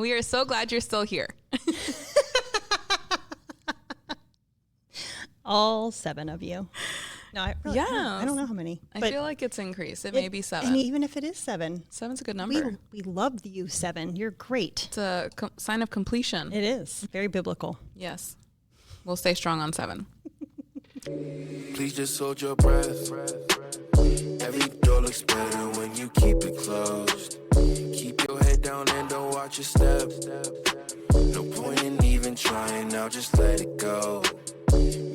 We are so glad you're still here. All 7 of you. No, I don't know how many. I feel like it's increased. It may be 7. And even if it is 7. 7's a good number. We love you, 7. You're great. It's a sign of completion. It is. Very biblical. Yes. We'll stay strong on 7. Please just hold your breath. Every door looks better when you keep it closed. Keep your head down and don't watch your step. No point in even trying now, just let it go.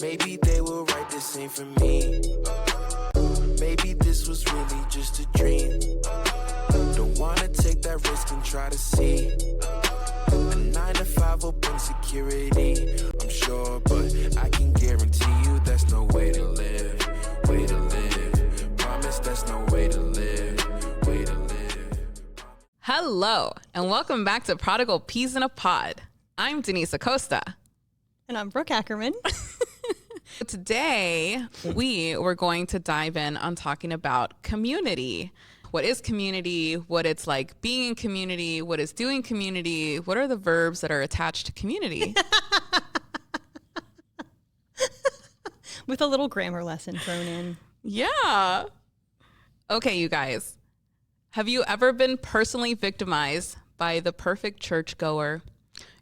Maybe they will write the same for me. Maybe this was really just a dream. Don't wanna take that risk and try to see. A 9 to 5 will bring security, I'm sure, but I can guarantee you that's no way to live. Way to live. Promise that's no way to live. Way to live. Hello, and welcome back to Prodigal Peas in a Pod. I'm Denise Acosta. And I'm Brooke Ackerman. Today, we were going to dive in on talking about community. What is community? What it's like being in community? What is doing community? What are the verbs that are attached to community? With a little grammar lesson thrown in. Yeah. Okay, you guys. Have you ever been personally victimized by the perfect churchgoer?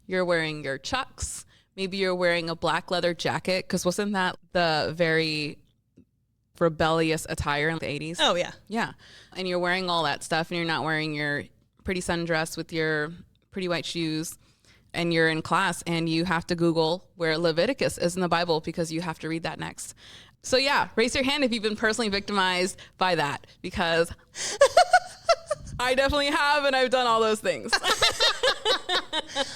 You're wearing your Chucks. Maybe you're wearing a black leather jacket, because wasn't that the very rebellious attire in the 80s? Oh, yeah. Yeah. And you're wearing all that stuff, and you're not wearing your pretty sundress with your pretty white shoes, and you're in class, and you have to Google where Leviticus is in the Bible because you have to read that next. So yeah, raise your hand if you've been personally victimized by that, because I definitely have, and I've done all those things.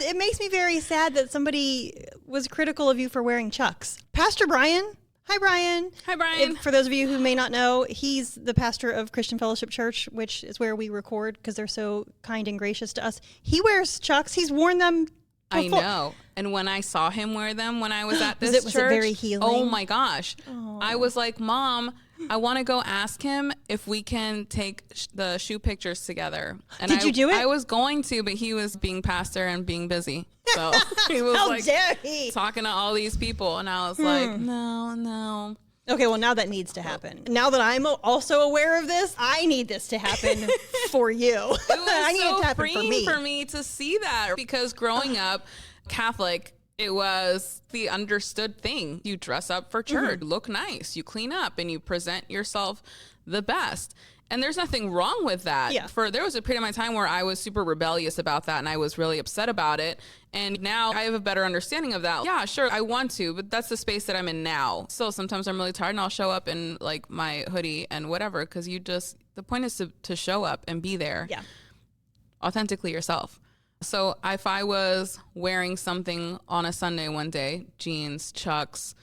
It makes me very sad that somebody was critical of you for wearing Chucks. Pastor Brian. Hi, Brian. Hi, Brian. For those of you who may not know, he's the pastor of Christian Fellowship Church, which is where we record because they're so kind and gracious to us. He wears Chucks. He's worn them before. I know. And when I saw him wear them when I was at this was church, it very healing? Oh my gosh. Oh. I was like, Mom, I want to go ask him if we can take the shoe pictures together. And Did you do it? I was going to, but he was being pastor and being busy. So he was How like dare he? talking to all these people. And I was like, no. Okay, well, now that needs to happen. Now that I'm also aware of this, I need this to happen for you. It was I need it so to happen freeing for me. for me to see that, because growing up Catholic, it was the understood thing. You dress up for church, look nice, you clean up, and you present yourself the best. And there's nothing wrong with that. Yeah. There was a period of my time where I was super rebellious about that, and I was really upset about it. And now I have a better understanding of that. Yeah, sure, I want to, but that's the space that I'm in now. So sometimes I'm really tired, and I'll show up in like my hoodie and whatever, because the point is to show up and be there. Yeah. Authentically yourself. So if I was wearing something on a Sunday one day, jeans, Chucks,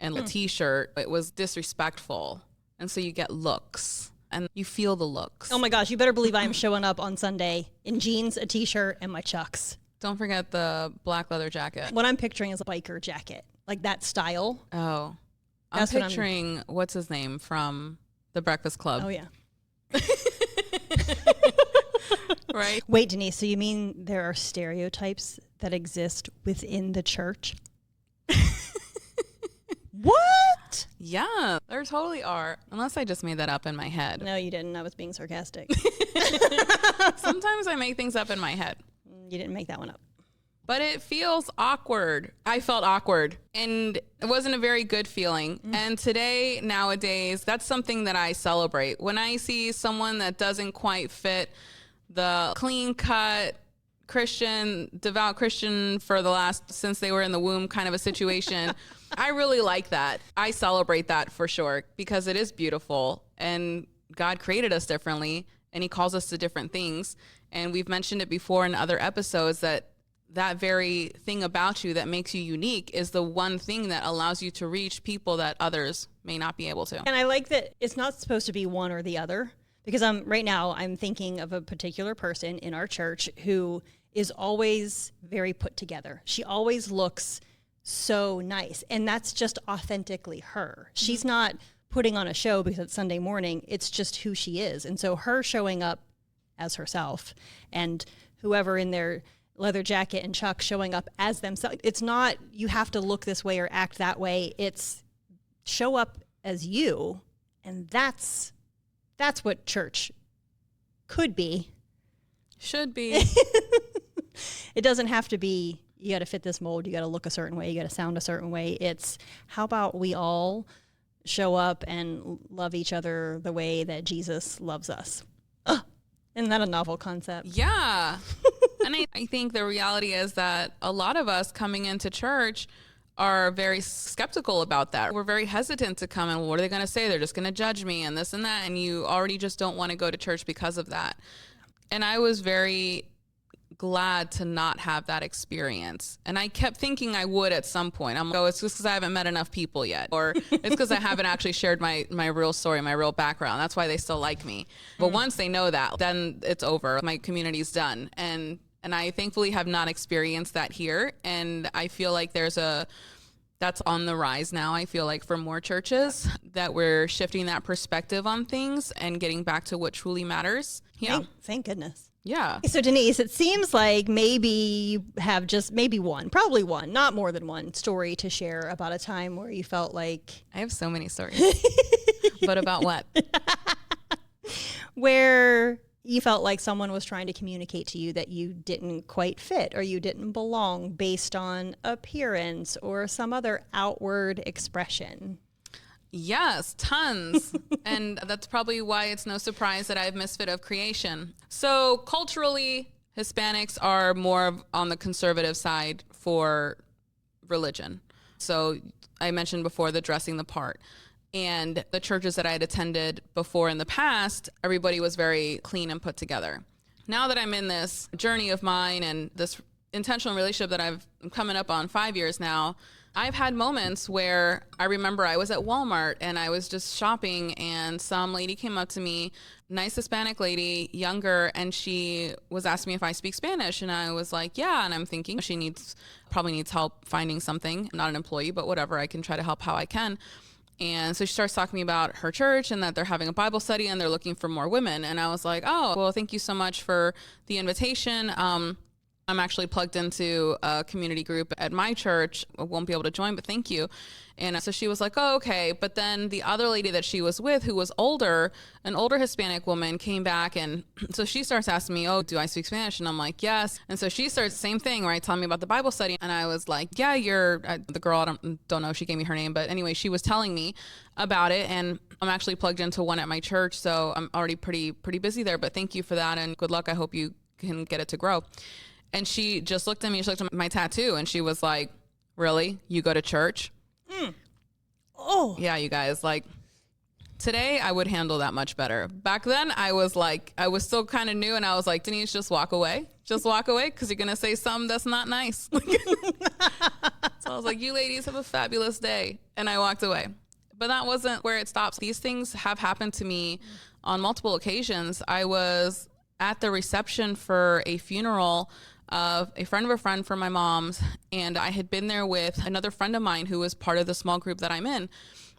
and a t-shirt, it was disrespectful. And so you get looks, and you feel the looks. Oh my gosh, you better believe I am showing up on Sunday in jeans, a t-shirt, and my Chucks. Don't forget the black leather jacket. What I'm picturing is a biker jacket, like that style. Oh, That's I'm picturing, what's his name from The Breakfast Club. Oh, yeah. Right? Wait, Denise, so you mean there are stereotypes that exist within the church? What? Yeah, there totally are. Unless I just made that up in my head. No, you didn't. I was being sarcastic. Sometimes I make things up in my head. You didn't make that one up. But it feels awkward. I felt awkward, and it wasn't a very good feeling. And today, nowadays, that's something that I celebrate. When I see someone that doesn't quite fit the clean cut Christian, devout Christian since they were in the womb kind of a situation, I really like that. I celebrate that for sure, because it is beautiful, and God created us differently, and he calls us to different things. And we've mentioned it before in other episodes that very thing about you that makes you unique is the one thing that allows you to reach people that others may not be able to. And I like that it's not supposed to be one or the other, because right now I'm thinking of a particular person in our church who is always very put together. She always looks so nice, and that's just authentically her. She's not putting on a show because it's Sunday morning. It's just who she is. And so her showing up as herself, and whoever in their leather jacket and Chuck showing up as themselves. It's not, you have to look this way or act that way. It's show up as you. And that's what church could be. Should be. It doesn't have to be, you got to fit this mold, you got to look a certain way, you got to sound a certain way. It's how about we all show up and love each other the way that Jesus loves us. Isn't that a novel concept? Yeah. And I think the reality is that a lot of us coming into church are very skeptical about that. We're very hesitant to come and what are they going to say? They're just going to judge me and this and that. And you already just don't want to go to church because of that. And I was very glad to not have that experience. And I kept thinking I would at some point. I'm like, oh, it's just because I haven't met enough people yet. Or it's because I haven't actually shared my real story, my real background. That's why they still like me. But once they know that, then it's over. My community's done. And I thankfully have not experienced that here. And I feel like that's on the rise now. I feel like for more churches that we're shifting that perspective on things and getting back to what truly matters. Yeah. Thank goodness. Yeah. So Denise, it seems like maybe you have just probably one, not more than one story to share about a time where you felt like... I have so many stories. But about what? Where you felt like someone was trying to communicate to you that you didn't quite fit or you didn't belong based on appearance or some other outward expression. Yes, tons. And that's probably why it's no surprise that I have Misfit of Creation. So culturally, Hispanics are more on the conservative side for religion. So I mentioned before the dressing the part. And the churches that I had attended before in the past, everybody was very clean and put together. Now that I'm in this journey of mine and this intentional relationship that I'm coming up on 5 years now, I've had moments where I remember I was at Walmart and I was just shopping and some lady came up to me, nice Hispanic lady, younger, and she was asking me if I speak Spanish. And I was like, yeah. And I'm thinking she probably needs help finding something, not an employee, but whatever, I can try to help how I can. And so she starts talking to me about her church and that they're having a Bible study and they're looking for more women. And I was like, oh, well, thank you so much for the invitation. I'm actually plugged into a community group at my church. I won't be able to join, but thank you. And so she was like, oh, okay. But then the other lady that she was with, who was older, an older Hispanic woman, came back. And so she starts asking me, oh, do I speak Spanish? And I'm like, yes. And so she starts, same thing, right? Telling me about the Bible study. And I was like, yeah, the girl, I don't know if she gave me her name, but anyway, she was telling me about it. And I'm actually plugged into one at my church. So I'm already pretty busy there, but thank you for that. And good luck. I hope you can get it to grow. And she just looked at me, she looked at my tattoo, and she was like, really? You go to church? Oh. Yeah, you guys, like, today I would handle that much better. Back then, I was still kind of new, and I was like, Denise, just walk away. Just walk away, because you're going to say something that's not nice. So I was like, you ladies have a fabulous day. And I walked away. But that wasn't where it stops. These things have happened to me on multiple occasions. I was at the reception for a funeral of a friend for my mom's, and I had been there with another friend of mine who was part of the small group that I'm in,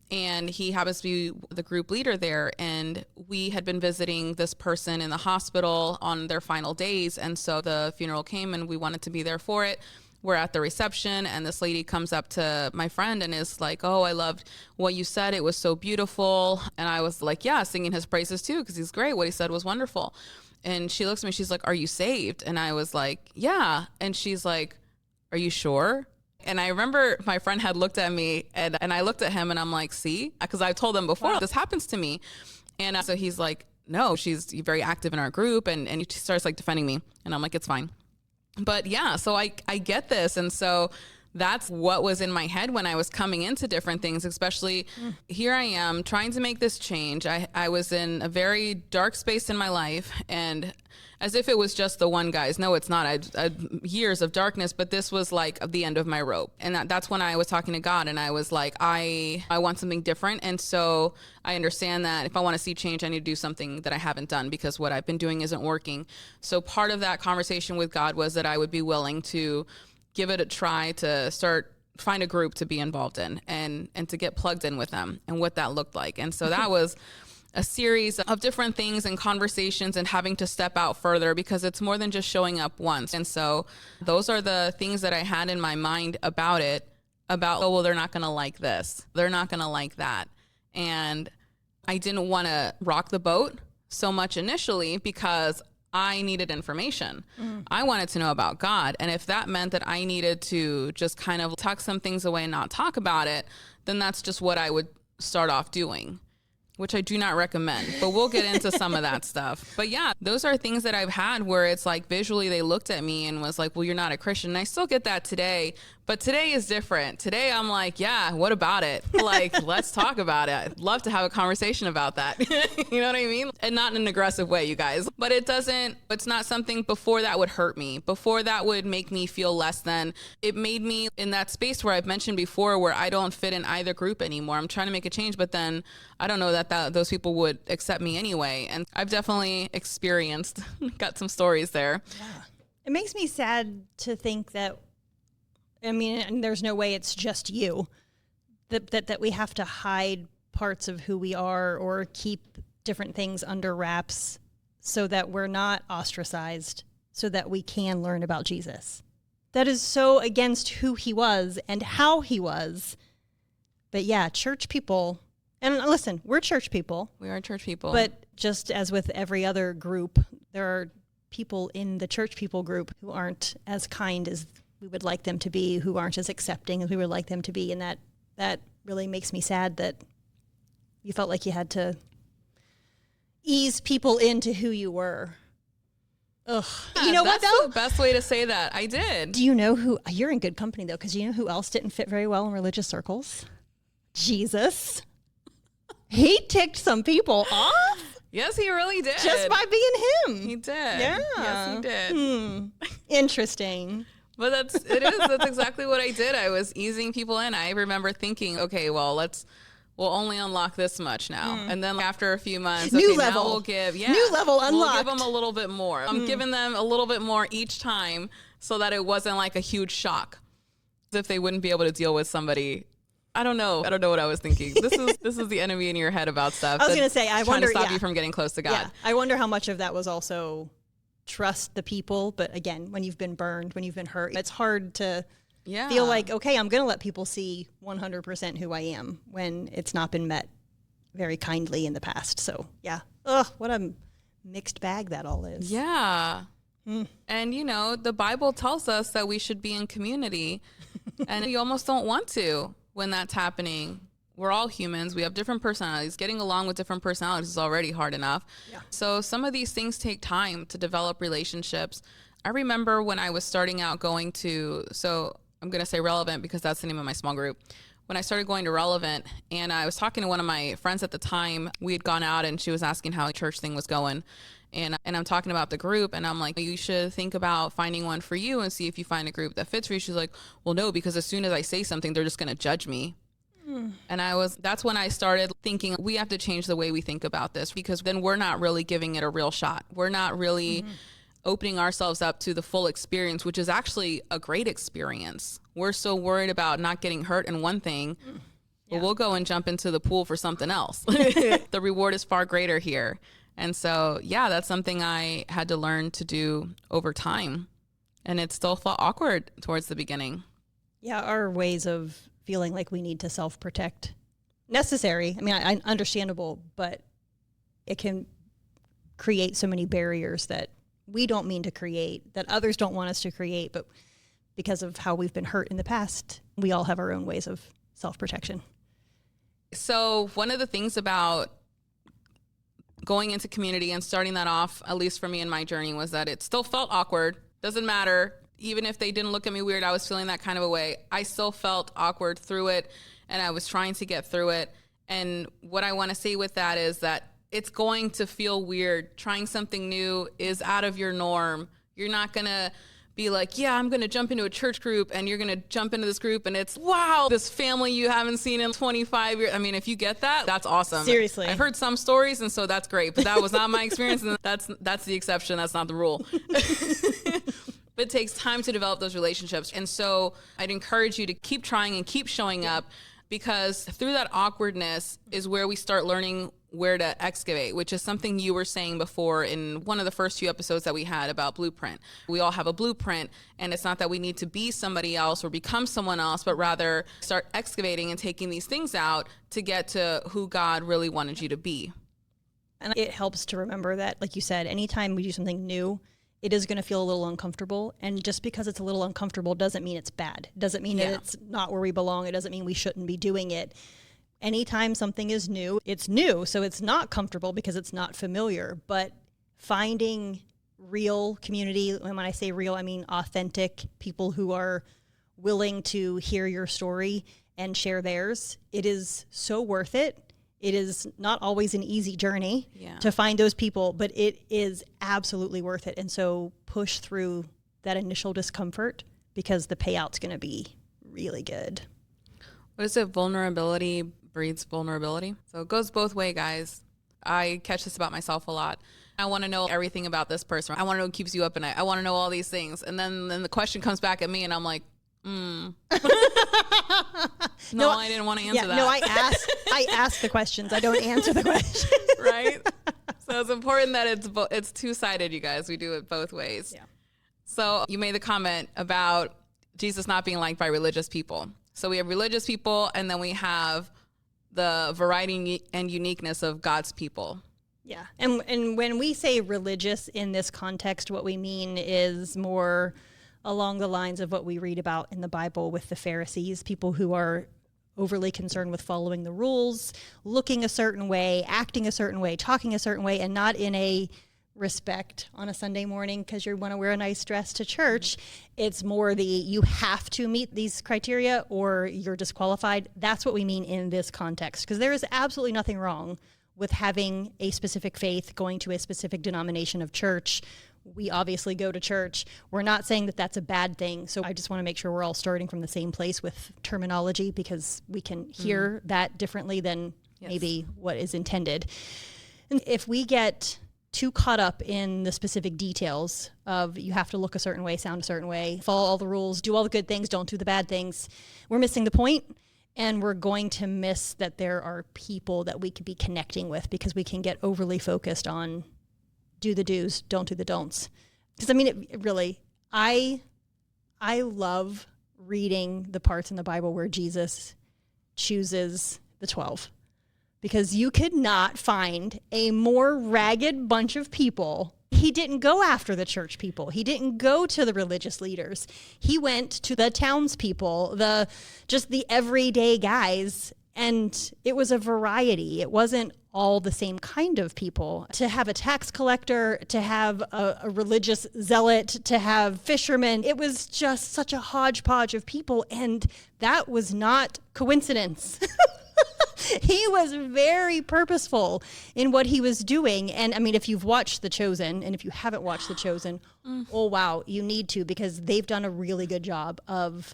and he happens to be the group leader there, and we had been visiting this person in the hospital on their final days, and so the funeral came and we wanted to be there for it. We're at the reception and this lady comes up to my friend and is like, oh, I loved what you said. It was so beautiful. And I was like, yeah, singing his praises too, because he's great. What he said was wonderful. And she looks at me, she's like, are you saved? And I was like, yeah. And she's like, are you sure? And I remember my friend had looked at me and I looked at him and I'm like, see, because I told him before, this happens to me. And so he's like, no, she's very active in our group. And he starts like defending me. And I'm like, it's fine. But yeah, so I get this. And so that's what was in my head when I was coming into different things, especially here I am trying to make this change. I was in a very dark space in my life, and as if it was just the one, guys. No, it's not. I years of darkness, but this was like the end of my rope. And that's when I was talking to God, and I was like, I want something different. And so I understand that if I want to see change, I need to do something that I haven't done because what I've been doing isn't working. So part of that conversation with God was that I would be willing to give it a try, to find a group to be involved in and to get plugged in with them and what that looked like. And so that was a series of different things and conversations and having to step out further because it's more than just showing up once. And so those are the things that I had in my mind about it, about, oh, well, they're not going to like this. They're not going to like that. And I didn't want to rock the boat so much initially because I needed information. I wanted to know about God. And if that meant that I needed to just kind of tuck some things away and not talk about it, then that's just what I would start off doing, which I do not recommend, but we'll get into some of that stuff. But yeah, those are things that I've had where it's like visually they looked at me and was like, well, you're not a Christian. And I still get that today, but today is different. Today I'm like, yeah, what about it? Like, let's talk about it. I'd love to have a conversation about that. You know what I mean? And not in an aggressive way, you guys, but it's not something before that would hurt me, before that would make me feel less than. It made me in that space where I've mentioned before where I don't fit in either group anymore. I'm trying to make a change, but then I don't know that those people would accept me anyway. And I've definitely experienced, got some stories there. Yeah. It makes me sad to think that, I mean, and there's no way it's just you, that we have to hide parts of who we are or keep different things under wraps so that we're not ostracized, so that we can learn about Jesus. That is so against who he was and how he was. But yeah, church people, and listen, we're church people. We are church people. But just as with every other group, there are people in the church people group who aren't as kind as we would like them to be, who aren't as accepting as we would like them to be. And that really makes me sad that you felt like you had to ease people into who you were. Ugh. Yeah, you know what, though? That's the best way to say that. I did. Do you know who, you're in good company, though, because you know who else didn't fit very well in religious circles? Jesus. He ticked some people off. Yes, he really did. Just by being him. He did. Yeah. Yes, he did. Interesting. But that's exactly what I did. I was easing people in. I remember thinking, okay, well, we'll only unlock this much now. And then after a few months, New okay, level. now we'll give, New level we'll unlocked. give them a little bit more. I'm giving them a little bit more each time so that it wasn't like a huge shock. If they wouldn't be able to deal with somebody, I don't know what I was thinking. This is the enemy in your head about stuff. I was going to say, I wonder, trying to stop you from getting close to God. Yeah, I wonder how much of that was also trust the people. But again, when you've been burned, when you've been hurt, it's hard to feel like, okay, I'm going to let people see 100% who I am when it's not been met very kindly in the past. So yeah, what a mixed bag that all is. Yeah. And the Bible tells us that we should be in community and you almost don't want to when that's happening. We're all humans. We have different personalities. Getting along with different personalities is already hard enough. Yeah. So some of these things take time to develop relationships. I remember when I was starting out going to, so I'm going to say Relevant because that's the name of my small group. When I started going to Relevant and I was talking to one of my friends at the time, we had gone out and she was asking how the church thing was going. And I'm talking about the group and I'm like, you should think about finding one for you and see if you find a group that fits for you. She's like, well, no, because as soon as I say something, they're just going to judge me. And that's when I started thinking we have to change the way we think about this because then we're not really giving it a real shot. We're not really opening ourselves up to the full experience, which is actually a great experience. We're so worried about not getting hurt in one thing, but we'll go and jump into the pool for something else. The reward is far greater here. And so, yeah, that's something I had to learn to do over time. And it still felt awkward towards the beginning. Yeah, our ways of feeling like we need to self-protect. Necessary. I mean, I understandable, but it can create so many barriers that we don't mean to create, that others don't want us to create, but because of how we've been hurt in the past, we all have our own ways of self-protection. So one of the things about going into community and starting that off, at least for me in my journey, was that it still felt awkward. Doesn't matter. Even if they didn't look at me weird, I was feeling that kind of a way. I still felt awkward through it, and I was trying to get through it. And what I want to say with that is that it's going to feel weird. Trying something new is out of your norm. You're not going to be like, yeah, I'm going to jump into a church group, and you're going to jump into this group, and it's, wow, this family you haven't seen in 25 years. I mean, if you get that, that's awesome. Seriously. I've heard some stories, and so that's great, but that was not my experience, and that's the exception. That's not the rule. It takes time to develop those relationships. And so I'd encourage you to keep trying and keep showing up because through that awkwardness is where we start learning where to excavate, which is something you were saying before in one of the first few episodes that we had about blueprint. We all have a blueprint, and it's not that we need to be somebody else or become someone else, but rather start excavating and taking these things out to get to who God really wanted you to be. And it helps to remember that, like you said, anytime we do something new, it is going to feel a little uncomfortable. And just because it's a little uncomfortable doesn't mean it's bad. It doesn't mean that it's not where we belong. It doesn't mean we shouldn't be doing it. Anytime something is new, it's new. So it's not comfortable because it's not familiar. But finding real community, and when I say real, I mean authentic people who are willing to hear your story and share theirs, it is so worth it. It is not always an easy journey to find those people, but it is absolutely worth it. And so push through that initial discomfort because the payout's going to be really good. What is it? Vulnerability breeds vulnerability. So it goes both ways, guys. I catch this about myself a lot. I want to know everything about this person. I want to know what keeps you up at night. I want to know all these things. And then the question comes back at me and I'm like, No, I didn't want to answer that. No, I ask the questions. I don't answer the questions. Right? So it's important that it's two-sided, you guys. We do it both ways. Yeah. So you made the comment about Jesus not being liked by religious people. So we have religious people, and then we have the variety and uniqueness of God's people. Yeah. And when we say religious in this context, what we mean is more along the lines of what we read about in the Bible with the Pharisees, people who are overly concerned with following the rules, looking a certain way, acting a certain way, talking a certain way, and not in a respect on a Sunday morning because you want to wear a nice dress to church. It's more you have to meet these criteria or you're disqualified. That's what we mean in this context, because there is absolutely nothing wrong with having a specific faith, going to a specific denomination of church. We obviously go to church. We're not saying that that's a bad thing. So I just want to make sure we're all starting from the same place with terminology, because we can hear that differently than maybe what is intended. And if we get too caught up in the specific details of you have to look a certain way, sound a certain way, follow all the rules, do all the good things, don't do the bad things, we're missing the point. And we're going to miss that there are people that we could be connecting with, because we can get overly focused on do the do's, don't do the don'ts. Because I mean, it really, I love reading the parts in the Bible where Jesus chooses the 12. Because you could not find a more ragged bunch of people. He didn't go after the church people. He didn't go to the religious leaders. He went to the townspeople, just the everyday guys. And it was a variety. It wasn't all the same kind of people. To have a tax collector, to have a religious zealot, to have fishermen, it was just such a hodgepodge of people. And that was not coincidence. He was very purposeful in what he was doing. And I mean, if you've watched The Chosen, and if you haven't watched The Chosen, oh wow, you need to, because they've done a really good job of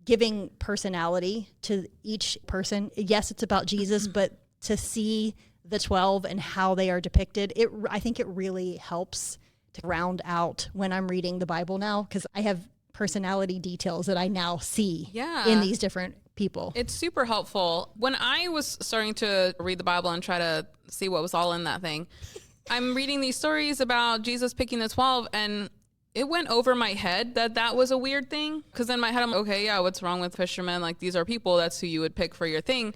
giving personality to each person. Yes, it's about Jesus, but to see the 12 and how they are depicted, I think it really helps to round out when I'm reading the Bible now, because I have personality details that I now see in these different people. It's super helpful. When I was starting to read the Bible and try to see what was all in that thing, I'm reading these stories about Jesus picking the 12, and it went over my head that was a weird thing. Because in my head, I'm okay, yeah, what's wrong with fishermen? Like, these are people, that's who you would pick for your thing.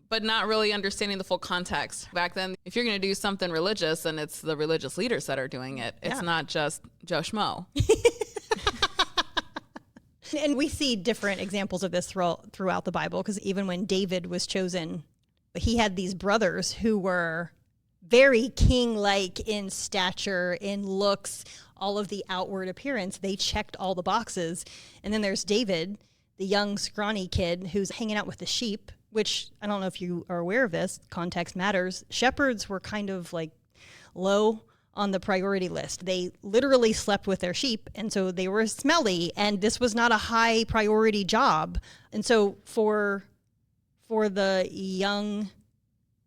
But not really understanding the full context. Back then, if you're going to do something religious, then it's the religious leaders that are doing it. It's not just Joe Schmo. And we see different examples of this throughout the Bible, because even when David was chosen, he had these brothers who were very king-like in stature, in looks, all of the outward appearance. They checked all the boxes. And then there's David, the young, scrawny kid who's hanging out with the sheep, which I don't know if you are aware of this, context matters. Shepherds were kind of like low on the priority list. They literally slept with their sheep, and so they were smelly, and this was not a high priority job. And so for the young,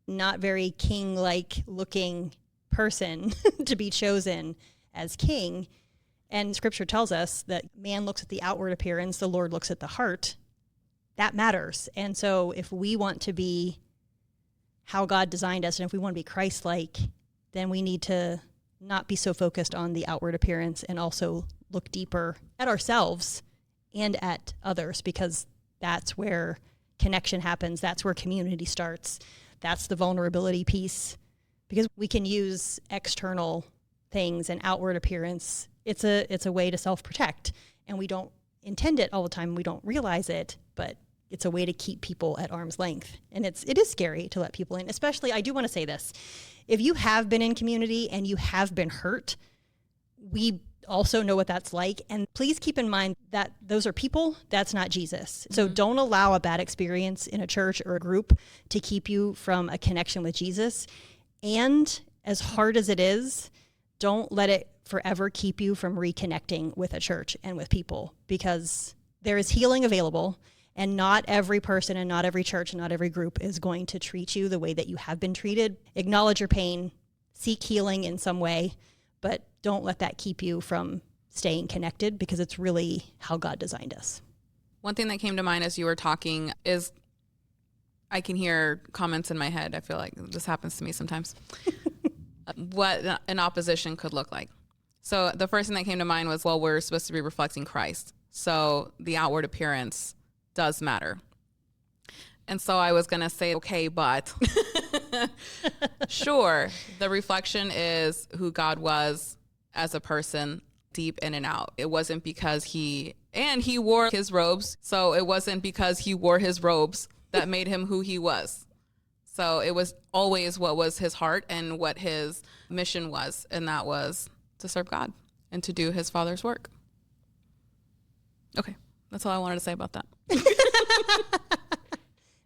not very king-like looking person to be chosen as king, and scripture tells us that man looks at the outward appearance, the Lord looks at the heart, that matters. And so if we want to be how God designed us, and if we want to be Christ-like, then we need to not be so focused on the outward appearance and also look deeper at ourselves and at others, because that's where connection happens. That's where community starts. That's the vulnerability piece, because we can use external things and outward appearance. It's a way to self-protect, and we don't intend it all the time. We don't realize it, but it's a way to keep people at arm's length. And it is scary to let people in, especially, I do want to say this. If you have been in community and you have been hurt, we also know what that's like. And please keep in mind that those are people, that's not Jesus. So don't allow a bad experience in a church or a group to keep you from a connection with Jesus. And as hard as it is, don't let it forever keep you from reconnecting with a church and with people, because there is healing available, and not every person and not every church and not every group is going to treat you the way that you have been treated. Acknowledge your pain, seek healing in some way, but don't let that keep you from staying connected, because it's really how God designed us. One thing that came to mind as you were talking is I can hear comments in my head. I feel like this happens to me sometimes. What an opposition could look like. So the first thing that came to mind was, well, we're supposed to be reflecting Christ. So the outward appearance does matter. And so I was going to say, okay, but sure, the reflection is who God was as a person, deep in and out. It wasn't because he wore his robes. So it wasn't because he wore his robes that made him who he was. So it was always what was his heart and what his mission was. And that was to serve God and to do his Father's work. Okay. That's all I wanted to say about that.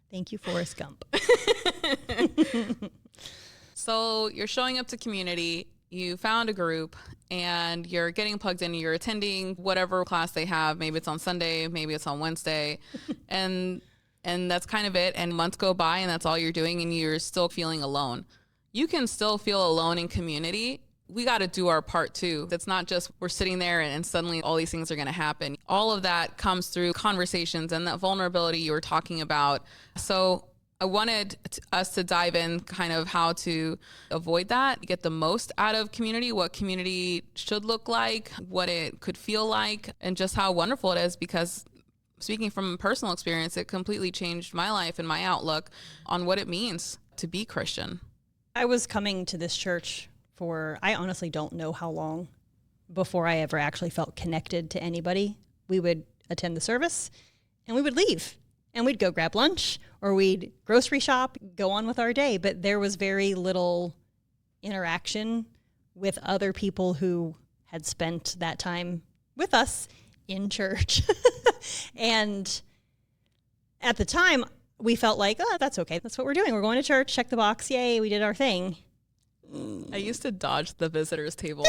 Thank you, Forrest Gump. So you're showing up to community, you found a group, and you're getting plugged in, you're attending whatever class they have. Maybe it's on Sunday, maybe it's on Wednesday. And that's kind of it. And months go by and that's all you're doing, and you're still feeling alone. You can still feel alone in community. We got to do our part too. It's not just we're sitting there and suddenly all these things are going to happen. All of that comes through conversations and that vulnerability you were talking about. So I wanted us to dive in kind of how to avoid that, get the most out of community, what community should look like, what it could feel like, and just how wonderful it is, because speaking from personal experience, it completely changed my life and my outlook on what it means to be Christian. I was coming to this church I honestly don't know how long before I ever actually felt connected to anybody. We would attend the service and we would leave and we'd go grab lunch or we'd grocery shop, go on with our day. But there was very little interaction with other people who had spent that time with us in church. And at the time we felt like, oh, that's okay. That's what we're doing. We're going to church, check the box. Yay, we did our thing. I used to dodge the visitors table.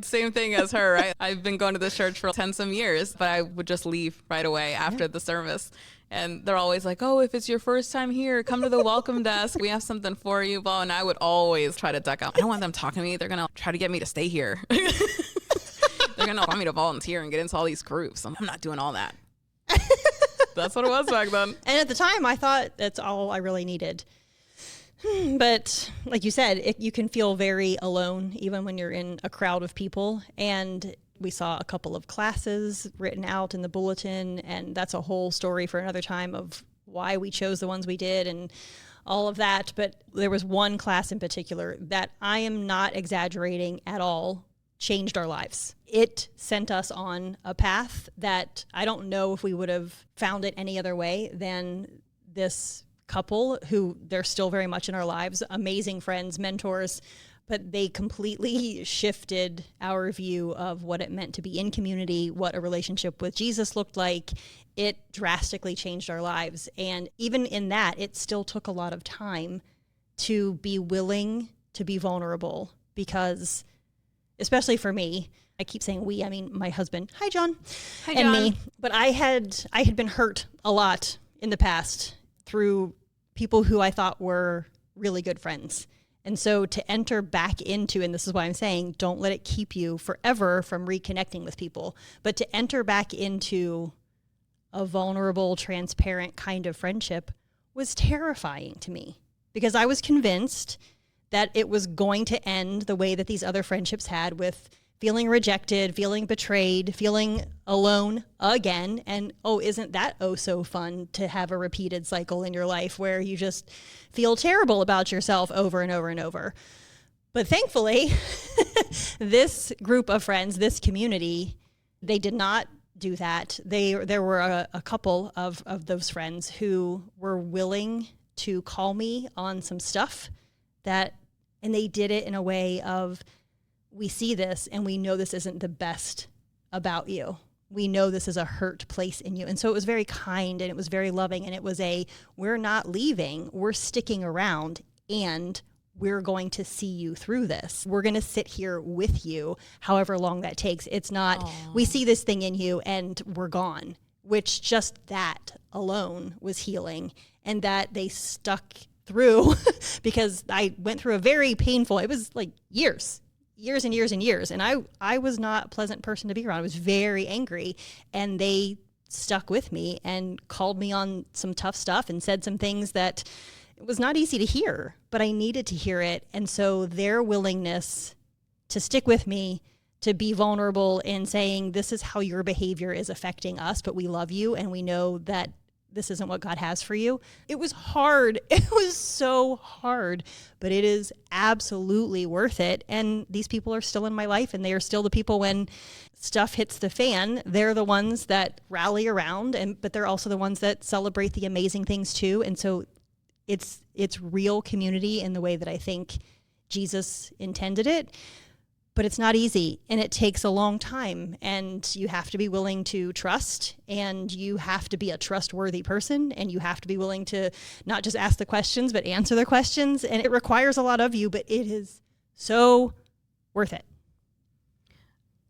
Same thing as her, right? I've been going to this church for 10 some years, but I would just leave right away after the service. And they're always like, oh, if it's your first time here, come to the welcome desk. We have something for you. Blah. And I would always try to duck out. I don't want them talking to me. They're going to try to get me to stay here. They're going to want me to volunteer and get into all these groups. I'm not doing all that. That's what it was back then. And at the time, I thought that's all I really needed. But like you said, you can feel very alone even when you're in a crowd of people. And we saw a couple of classes written out in the bulletin, and that's a whole story for another time of why we chose the ones we did and all of that. But there was one class in particular that, I am not exaggerating at all, changed our lives. It sent us on a path that I don't know if we would have found it any other way than this couple, who they're still very much in our lives, amazing friends, mentors, but they completely shifted our view of what it meant to be in community, what a relationship with Jesus looked like. It drastically changed our lives. And even in that, it still took a lot of time to be willing to be vulnerable, because especially for me, I keep saying we, I mean my husband, hi John, Hi, and John. me, but I had been hurt a lot in the past through people who I thought were really good friends. And so to enter back into, and this is why I'm saying, don't let it keep you forever from reconnecting with people, but to enter back into a vulnerable, transparent kind of friendship was terrifying to me because I was convinced that it was going to end the way that these other friendships had, with feeling rejected, feeling betrayed, feeling alone again. And isn't that so fun to have a repeated cycle in your life where you just feel terrible about yourself over and over and over. But thankfully, this group of friends, this community, they did not do that. There were a couple of those friends who were willing to call me on some stuff and they did it in a way of, we see this and we know this isn't the best about you. We know this is a hurt place in you. And so it was very kind and it was very loving. And it was we're not leaving, we're sticking around, and we're going to see you through this. We're going to sit here with you, however long that takes. It's not, Aww, we see this thing in you and we're gone, which just that alone was healing. And that they stuck through because I went through a very painful, it was like years and years and years. And I was not a pleasant person to be around. I was very angry, and they stuck with me and called me on some tough stuff and said some things that it was not easy to hear, but I needed to hear it. And so their willingness to stick with me, to be vulnerable in saying, this is how your behavior is affecting us, but we love you and we know that this isn't what God has for you. It was hard. It was so hard, but it is absolutely worth it. And these people are still in my life, and they are still the people when stuff hits the fan. They're the ones that rally around, but they're also the ones that celebrate the amazing things too. And so it's real community in the way that I think Jesus intended it. But it's not easy, and it takes a long time, and you have to be willing to trust, and you have to be a trustworthy person, and you have to be willing to not just ask the questions, but answer the questions. And it requires a lot of you, but it is so worth it.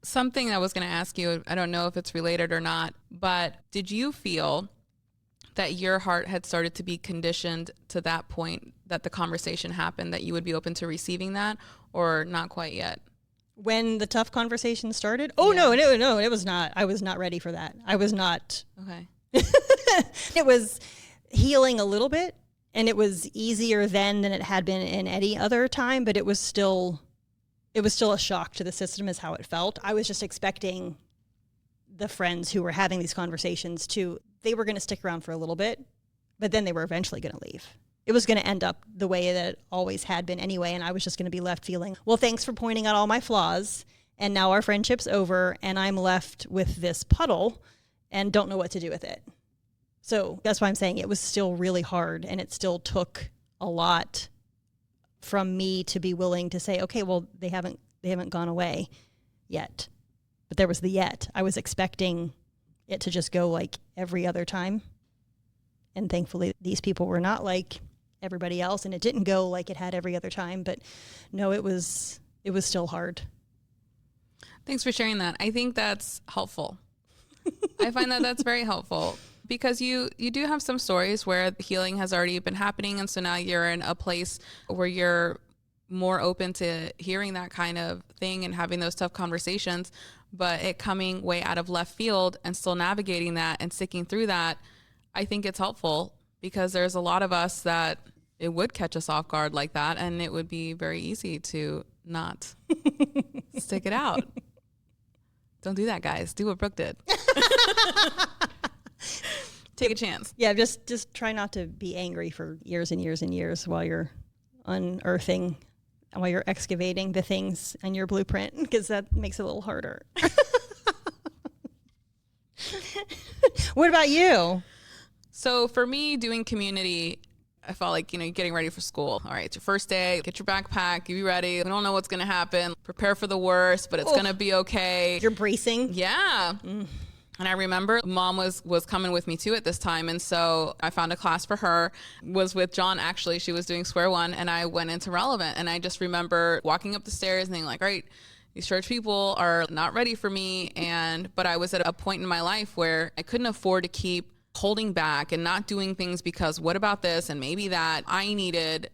Something I was going to ask you, I don't know if it's related or not, but did you feel that your heart had started to be conditioned to that point that the conversation happened, that you would be open to receiving that, or not quite yet? When the tough conversation started? Oh, yeah. No, it was not. I was not ready for that. I was not. Okay. It was healing a little bit, and it was easier then than it had been in any other time, but it was still a shock to the system is how it felt. I was just expecting the friends who were having these conversations they were going to stick around for a little bit, but then they were eventually going to leave. It was going to end up the way that it always had been anyway, and I was just going to be left feeling, well, thanks for pointing out all my flaws, and now our friendship's over, and I'm left with this puddle and don't know what to do with it. So that's why I'm saying it was still really hard, and it still took a lot from me to be willing to say, okay, well, they haven't gone away yet. But there was the yet. I was expecting it to just go like every other time, and thankfully these people were not like everybody else, and it didn't go like it had every other time. But no, it was still hard. Thanks for sharing that. I think that's helpful. I find that that's very helpful, because you do have some stories where healing has already been happening, and so now you're in a place where you're more open to hearing that kind of thing and having those tough conversations, but it coming way out of left field and still navigating that and sticking through that. I think it's helpful, because there's a lot of us that it would catch us off guard like that, and it would be very easy to not stick it out. Don't do that, guys. Do what Brooke did. Take a chance. Yeah, just try not to be angry for years and years and years while you're unearthing, while you're excavating the things in your blueprint, because that makes it a little harder. What about you? So for me, doing community, I felt like, you're getting ready for school. All right, it's your first day. Get your backpack. Be ready. We don't know what's going to happen. Prepare for the worst, but it's going to be okay. You're bracing. Yeah. And I remember Mom was coming with me too at this time. And so I found a class for her, was with John, actually. She was doing Square One, and I went into Relevant. And I just remember walking up the stairs and being like, all right, these church people are not ready for me. But I was at a point in my life where I couldn't afford to keep holding back and not doing things because what about this and maybe that. I needed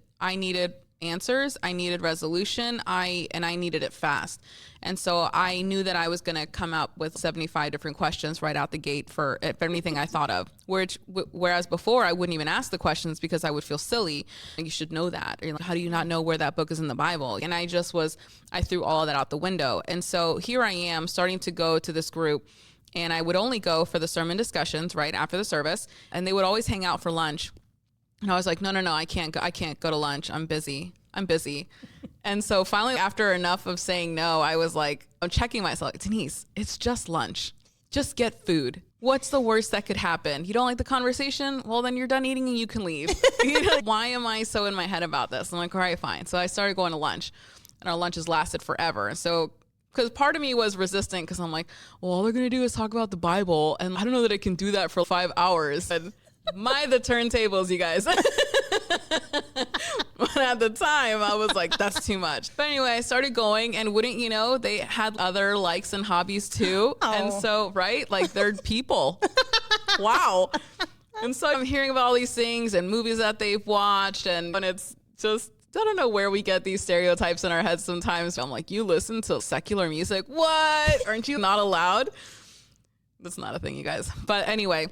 answers. I needed resolution. I needed it fast. And so I knew that I was going to come out with 75 different questions right out the gate for anything I thought of, whereas before I wouldn't even ask the questions because I would feel silly. You should know that. Or like, how do you not know where that book is in the Bible? And I threw all of that out the window. And so here I am starting to go to this group, and I would only go for the sermon discussions right after the service. And they would always hang out for lunch. And I was like, no, I can't go to lunch. I'm busy. And so finally, after enough of saying no, I was like, I'm checking myself. Denise, it's just lunch. Just get food. What's the worst that could happen? You don't like the conversation? Well, then you're done eating and you can leave. Why am I so in my head about this? I'm like, all right, fine. So I started going to lunch, and our lunches lasted forever. And so, because part of me was resistant, because I'm like, well, all they're going to do is talk about the Bible. And I don't know that I can do that for 5 hours. And the turntables, you guys. But at the time, I was like, that's too much. But anyway, I started going, and wouldn't you know, they had other likes and hobbies too. Oh. And so, right, like they're people. Wow. And so I'm hearing about all these things and movies that they've watched, and it's just, I don't know where we get these stereotypes in our heads sometimes. I'm like, you listen to secular music? What? Aren't you not allowed? That's not a thing, you guys. But anyway,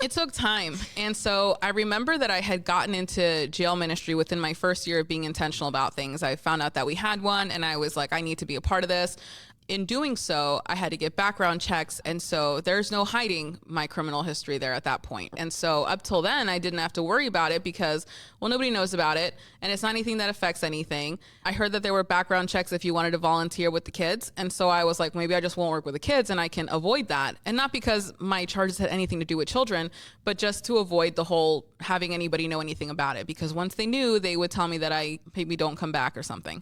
it took time. And so I remember that I had gotten into jail ministry within my first year of being intentional about things. I found out that we had one, and I was like, I need to be a part of this. In doing so, I had to get background checks. And so there's no hiding my criminal history there at that point. And so up till then, I didn't have to worry about it because, well, nobody knows about it. And it's not anything that affects anything. I heard that there were background checks if you wanted to volunteer with the kids. And so I was like, maybe I just won't work with the kids and I can avoid that. And not because my charges had anything to do with children, but just to avoid the whole having anybody know anything about it. Because once they knew, they would tell me that I maybe don't come back or something.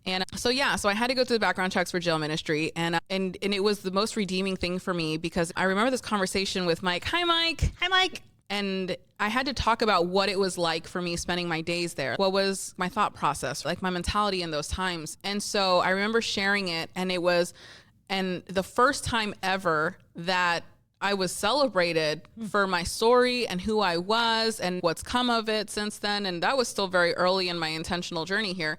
And so I had to go through the background checks for jail ministry, and it was the most redeeming thing for me because I remember this conversation with Mike. Hi, Mike. Hi, Mike. And I had to talk about what it was like for me spending my days there. What was my thought process, like my mentality in those times? And so I remember sharing it, and the first time ever that I was celebrated for my story and who I was and what's come of it since then. And that was still very early in my intentional journey here.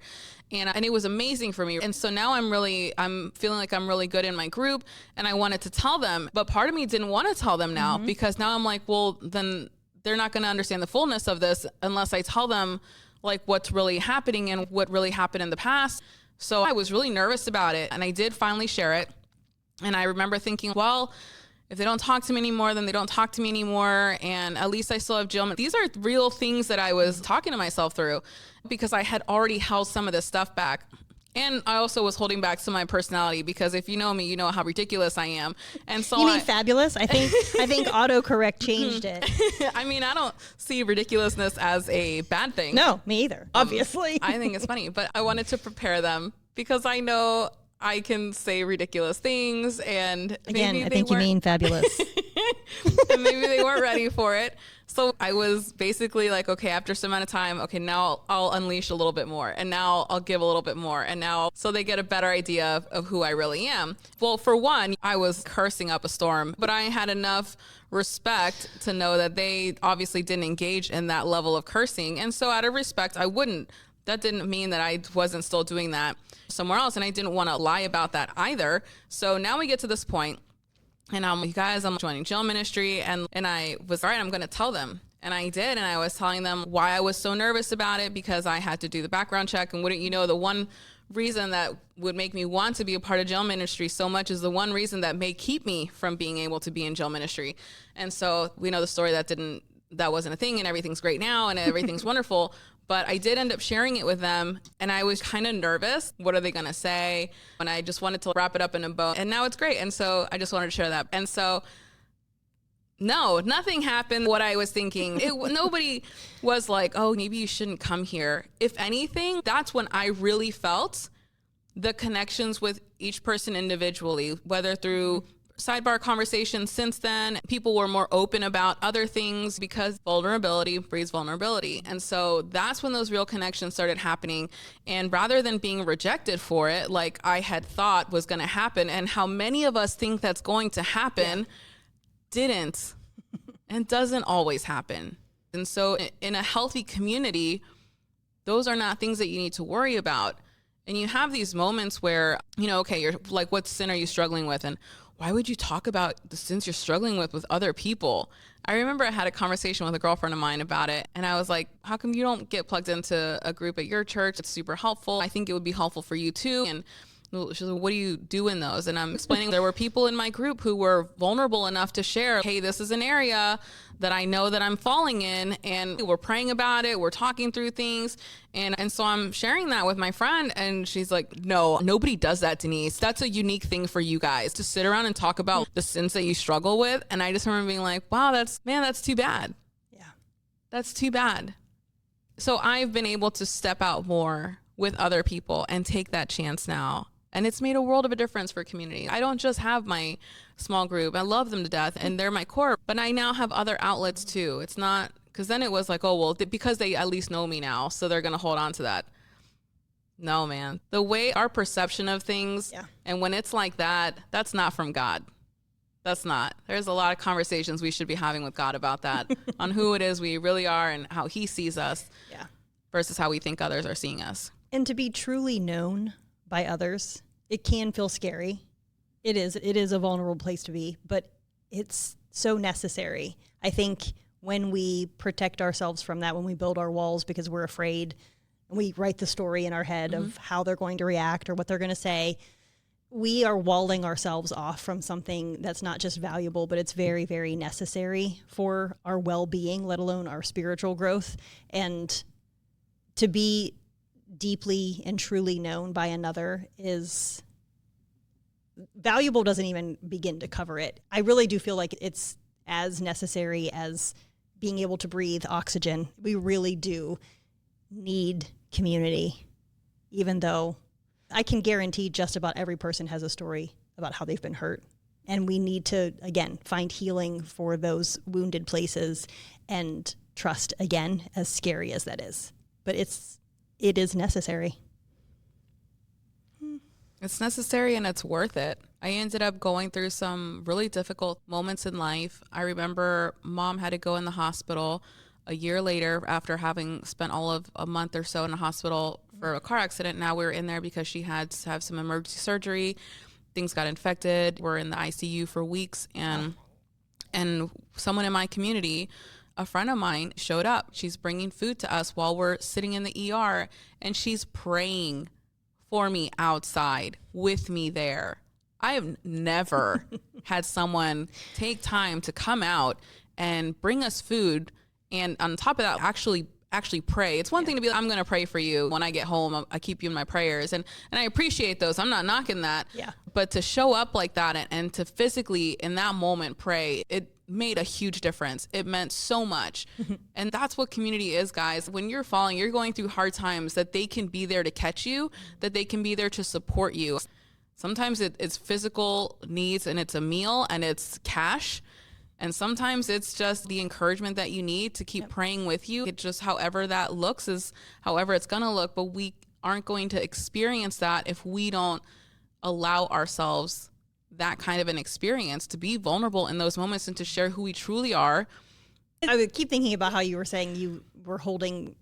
And it was amazing for me. And so now I'm feeling like I'm really good in my group, and I wanted to tell them, but part of me didn't want to tell them now because now I'm like, well, then they're not going to understand the fullness of this unless I tell them like what's really happening and what really happened in the past. So I was really nervous about it, and I did finally share it. And I remember thinking, well, if they don't talk to me anymore, then they don't talk to me anymore. And at least I still have jail. These are real things that I was talking to myself through because I had already held some of this stuff back. And I also was holding back some of my personality because if you know me, you know how ridiculous I am. And so you mean fabulous? I think autocorrect changed it. I mean, I don't see ridiculousness as a bad thing. No, me either, obviously. I think it's funny, but I wanted to prepare them because I know I can say ridiculous things, and again, I think you mean fabulous. And maybe they weren't ready for it. So I was basically like, okay, after some amount of time, okay, now I'll unleash a little bit more, and now I'll give a little bit more, and now so they get a better idea of who I really am. Well, for one, I was cursing up a storm, but I had enough respect to know that they obviously didn't engage in that level of cursing, and so out of respect, I wouldn't. That didn't mean that I wasn't still doing that somewhere else. And I didn't want to lie about that either. So now we get to this point, and I'm like, you guys, I'm joining jail ministry. And I was, all right, I'm going to tell them. And I did. And I was telling them why I was so nervous about it because I had to do the background check. And wouldn't you know, the one reason that would make me want to be a part of jail ministry so much is the one reason that may keep me from being able to be in jail ministry. And so we know the story that wasn't a thing, and everything's great now and everything's wonderful. But I did end up sharing it with them, and I was kind of nervous. What are they going to say? And I just wanted to wrap it up in a bow, and now it's great. And so I just wanted to share that. And so, no, nothing happened. What I was thinking, nobody was like, oh, maybe you shouldn't come here. If anything, that's when I really felt the connections with each person individually, whether through sidebar conversations. Since then, people were more open about other things because vulnerability breeds vulnerability. And so that's when those real connections started happening. And rather than being rejected for it, like I had thought was going to happen, and how many of us think that's going to happen, didn't and doesn't always happen. And so in a healthy community, those are not things that you need to worry about. And you have these moments where, okay, you're like, what sin are you struggling with? And why would you talk about the sins you're struggling with other people? I remember I had a conversation with a girlfriend of mine about it. And I was like, how come you don't get plugged into a group at your church? It's super helpful. I think it would be helpful for you too. And she's like, what do you do in those? And I'm explaining there were people in my group who were vulnerable enough to share, hey, this is an area that I know that I'm falling in, and we're praying about it. We're talking through things. And so I'm sharing that with my friend, and she's like, no, nobody does that, Denise. That's a unique thing for you guys to sit around and talk about the sins that you struggle with. And I just remember being like, wow, that's too bad. Yeah. That's too bad. So I've been able to step out more with other people and take that chance now. And it's made a world of a difference for community. I don't just have my small group. I love them to death and they're my core, but I now have other outlets too. It's not, because then it was like, oh, well, because they at least know me now, so they're going to hold on to that. No, man. The way our perception of things, and when it's like that, that's not from God. That's not. There's a lot of conversations we should be having with God about that, on who it is we really are and how he sees us versus how we think others are seeing us. And to be truly known by others, it can feel scary. It is a vulnerable place to be, but it's so necessary. I think when we protect ourselves from that, when we build our walls because we're afraid, and we write the story in our head of how they're going to react or what they're going to say, we are walling ourselves off from something that's not just valuable, but it's very, very necessary for our well-being, let alone our spiritual growth. And to be deeply and truly known by another is valuable, doesn't even begin to cover it. I really do feel like it's as necessary as being able to breathe oxygen. We really do need community, even though I can guarantee just about every person has a story about how they've been hurt. And we need to, again, find healing for those wounded places and trust, again, as scary as that is. But it is necessary. It's necessary and it's worth it. I ended up going through some really difficult moments in life. I remember Mom had to go in the hospital a year later after having spent all of a month or so in the hospital for a car accident. Now we're in there because she had to have some emergency surgery. Things got infected. We're in the ICU for weeks. And someone in my community, a friend of mine, showed up. She's bringing food to us while we're sitting in the ER, and she's praying for me outside with me there. I have never had someone take time to come out and bring us food, and on top of that, actually pray. It's one thing to be like, I'm going to pray for you when I get home. I keep you in my prayers, and I appreciate those. I'm not knocking that. Yeah. But to show up like that and to physically in that moment pray, it made a huge difference. It meant so much. And that's what community is, guys. When you're falling, you're going through hard times, that they can be there to catch you, that they can be there to support you. Sometimes it's physical needs and it's a meal and it's cash. And sometimes it's just the encouragement that you need to keep praying with you. It just, however that looks is however it's going to look. But we aren't going to experience that if we don't allow ourselves that kind of an experience, to be vulnerable in those moments and to share who we truly are. I would keep thinking about how you were saying you were holding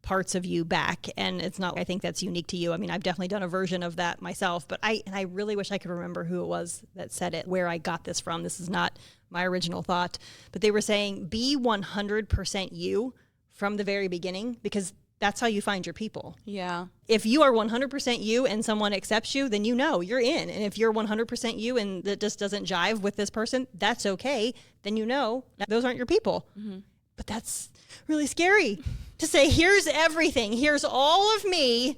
parts of you back, and it's not, I think that's unique to you. I mean, I've definitely done a version of that myself, but I really wish I could remember who it was that said it, where I got this from. This is not my original thought, but they were saying, be 100% you from the very beginning, because that's how you find your people. Yeah. If you are 100% you and someone accepts you, then you know you're in. And if you're 100% you and that just doesn't jive with this person, that's okay. Then you know that those aren't your people. Mm-hmm. But that's really scary to say, here's everything. Here's all of me.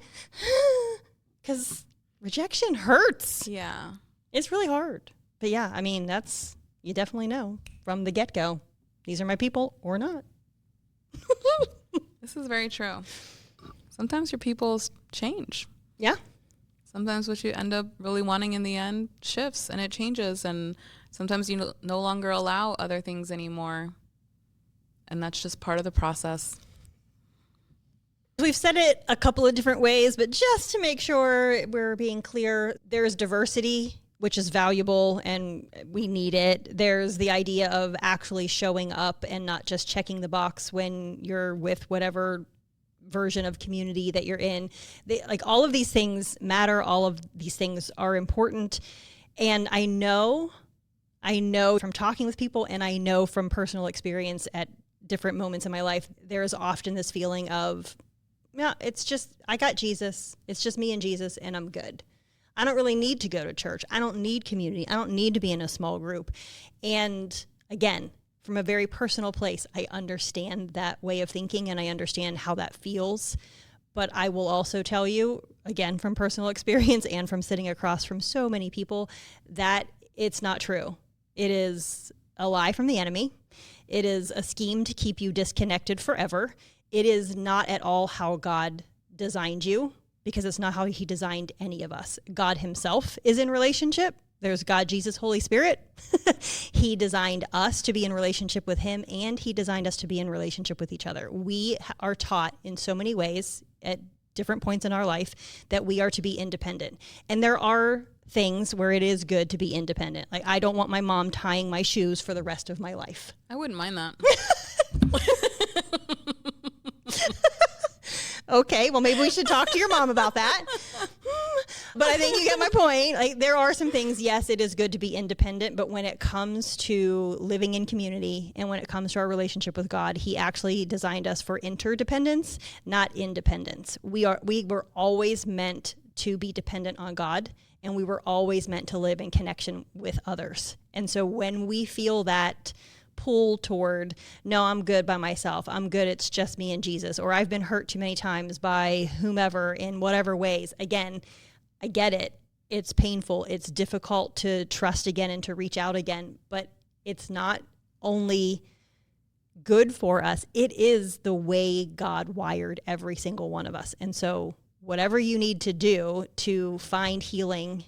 Because rejection hurts. Yeah. It's really hard. But yeah, I mean, you definitely know from the get-go, these are my people or not. This is very true. Sometimes your people change. Yeah. Sometimes what you end up really wanting in the end shifts and it changes. And sometimes you no longer allow other things anymore. And that's just part of the process. We've said it a couple of different ways, but just to make sure we're being clear, there's diversity, which is valuable and we need it. There's the idea of actually showing up and not just checking the box when you're with whatever version of community that you're in. Like all of these things matter. All of these things are important. And I know from talking with people, and I know from personal experience at different moments in my life, there is often this feeling of, yeah, it's just, I got Jesus. It's just me and Jesus, and I'm good. I don't really need to go to church. I don't need community. I don't need to be in a small group. And again, from a very personal place, I understand that way of thinking, and I understand how that feels. But I will also tell you, again, from personal experience and from sitting across from so many people, that it's not true. It is a lie from the enemy. It is a scheme to keep you disconnected forever. It is not at all how God designed you, because it's not how he designed any of us. God himself is in relationship. There's God, Jesus, Holy Spirit. He designed us to be in relationship with him, and he designed us to be in relationship with each other. We are taught in so many ways at different points in our life that we are to be independent. And there are things where it is good to be independent. Like, I don't want my mom tying my shoes for the rest of my life. I wouldn't mind that. Okay, well, maybe we should talk to your mom about that. But I think you get my point. Like, there are some things, yes, it is good to be independent, but when it comes to living in community and when it comes to our relationship with God, he actually designed us for interdependence, not independence. We were always meant to be dependent on God, and we were always meant to live in connection with others. And so when we feel that pull toward, no, I'm good by myself, I'm good, it's just me and Jesus, or I've been hurt too many times by whomever in whatever ways, again, I get it. It's painful. It's difficult to trust again and to reach out again, but it's not only good for us, it is the way God wired every single one of us. And so whatever you need to do to find healing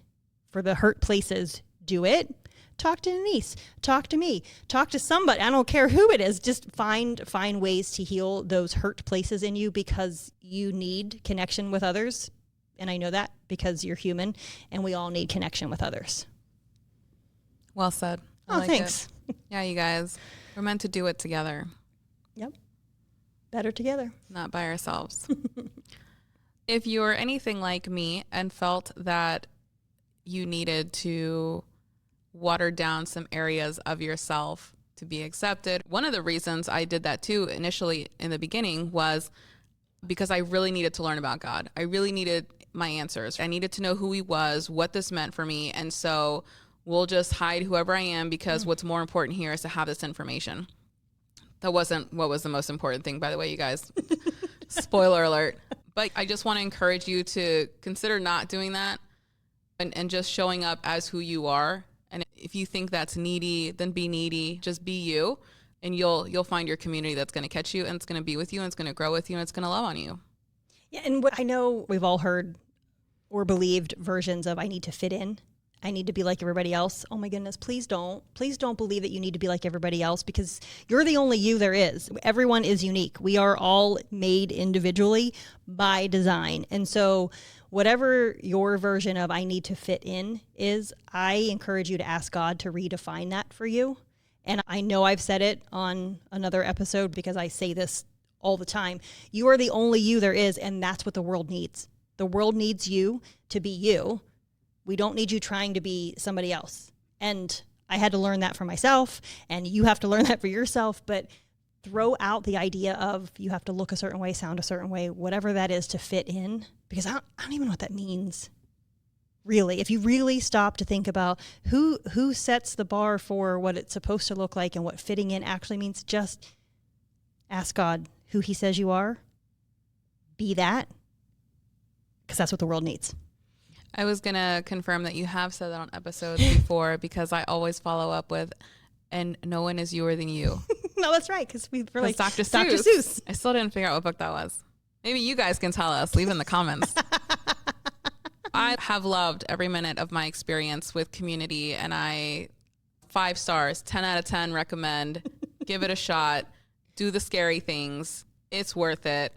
for the hurt places, do it. Talk to Denise, talk to me, talk to somebody. I don't care who it is. Just find ways to heal those hurt places in you, because you need connection with others. And I know that because you're human and we all need connection with others. Well said. Thanks. Yeah, you guys, we're meant to do it together. Yep. Better together. Not by ourselves. If you're anything like me and felt that you needed to water down some areas of yourself to be accepted, one of the reasons I did that too initially in the beginning was because I really needed to learn about God. I really needed my answers. I needed to know who he was, what this meant for me. And so we'll just hide whoever I am, because what's more important here is to have this information. That wasn't what was the most important thing, by the way, you guys. Spoiler alert. But I just want to encourage you to consider not doing that and just showing up as who you are. And if you think that's needy, then be needy. Just be you, and you'll find your community that's going to catch you, and it's going to be with you, and it's going to grow with you, and it's going to love on you. Yeah, and what I know we've all heard or believed versions of, I need to fit in. I need to be like everybody else. Oh my goodness, please don't. Please don't believe that you need to be like everybody else, because you're the only you there is. Everyone is unique. We are all made individually by design. And so whatever your version of I need to fit in is, I encourage you to ask God to redefine that for you. And I know I've said it on another episode because I say this all the time. You are the only you there is, and that's what the world needs. The world needs you to be you. We don't need you trying to be somebody else. And I had to learn that for myself, and you have to learn that for yourself. But throw out the idea of you have to look a certain way, sound a certain way, whatever that is to fit in, because I don't even know what that means. Really, if you really stop to think about who sets the bar for what it's supposed to look like and what fitting in actually means, just ask God who he says you are. Be that, because that's what the world needs. I was going to confirm that you have said that on episodes before, because I always follow up with, and no one is youer than you. No, that's right, because we're like Dr. Seuss. Dr. Seuss. I still didn't figure out what book that was. Maybe you guys can tell us. Leave in the comments. I have loved every minute of my experience with community, and 5 stars, 10 out of 10 recommend. Give it a shot. Do the scary things. It's worth it.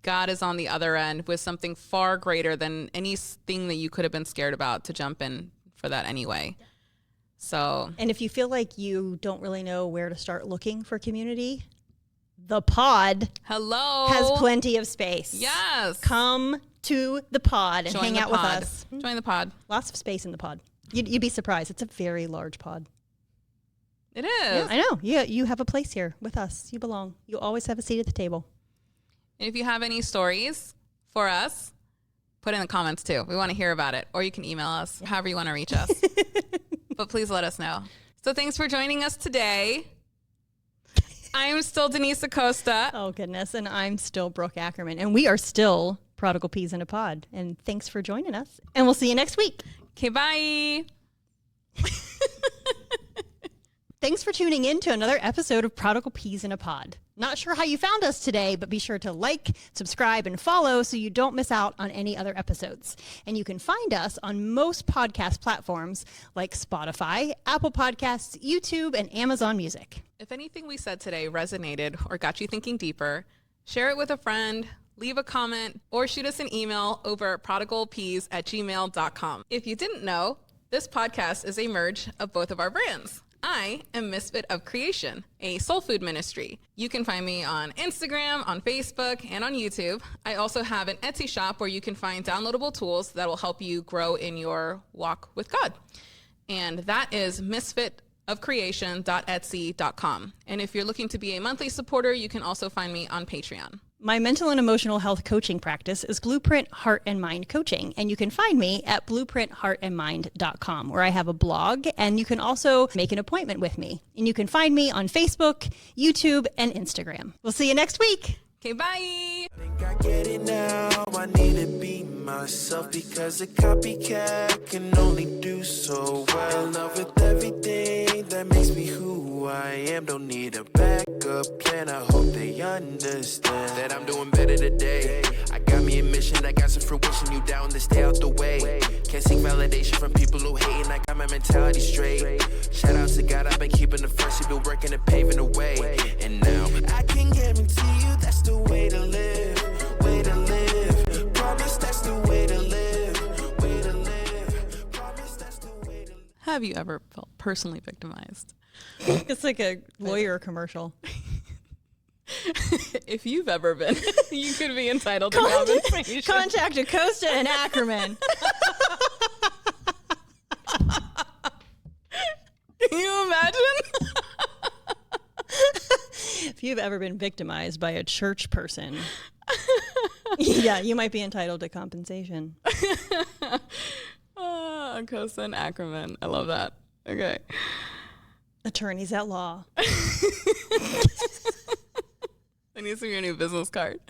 God is on the other end with something far greater than anything that you could have been scared about to jump in for that anyway. So, and if you feel like you don't really know where to start looking for community, the pod Hello. has plenty of space. Yes. Come to the pod and hang out with us. Join the pod. Lots of space in the pod. You'd be surprised. It's a very large pod. It is. Yeah, I know. You have a place here with us. You belong. You always have a seat at the table. And if you have any stories for us, put in the comments too. We want to hear about it. Or you can email us, however you want to reach us. But please let us know. So thanks for joining us today. I'm still Denise Acosta. Oh, goodness. And I'm still Brooke Ackerman. And we are still Prodigal Peas in a Pod. And thanks for joining us. And we'll see you next week. Okay, bye. Thanks for tuning in to another episode of Prodigal Peas in a Pod. Not sure how you found us today, but be sure to like, subscribe, and follow so you don't miss out on any other episodes. And you can find us on most podcast platforms like Spotify, Apple Podcasts, YouTube, and Amazon Music. If anything we said today resonated or got you thinking deeper, share it with a friend, leave a comment, or shoot us an email over at prodigalpeas@gmail.com. If you didn't know, this podcast is a merge of both of our brands. I am Misfit of Creation, a soul food ministry. You can find me on Instagram, on Facebook, and on YouTube. I also have an Etsy shop where you can find downloadable tools that will help you grow in your walk with God. And that is misfitofcreation.etsy.com. And if you're looking to be a monthly supporter, you can also find me on Patreon. My mental and emotional health coaching practice is Blueprint Heart and Mind Coaching, and you can find me at blueprintheartandmind.com, where I have a blog, and you can also make an appointment with me. And you can find me on Facebook, YouTube, and Instagram. We'll see you next week. Okay, bye. I think I get it now. I need to be myself because a copycat can only do so well. In love with everything that makes me who I am. Don't need a backup plan. I hope they understand that I'm doing better today. I got me a mission. I got some fruition. You down to stay out the way. Can't seek validation from people who hating. I got my mentality straight. Shout out to God. I've been keeping the first. You've been working and paving the way. And now I can guarantee you that's the way to live. Way to live. Promise that's the way to live. Way to live. Promise that's the way to live. Have you ever felt personally victimized? It's like a lawyer commercial. If you've ever been, you could be entitled to compensation. Contact Acosta and Ackerman. Can you imagine? If you've ever been victimized by a church person, yeah, you might be entitled to compensation. Acosta and Ackerman. I love that. Okay. Attorneys at law. I need some of your new business card.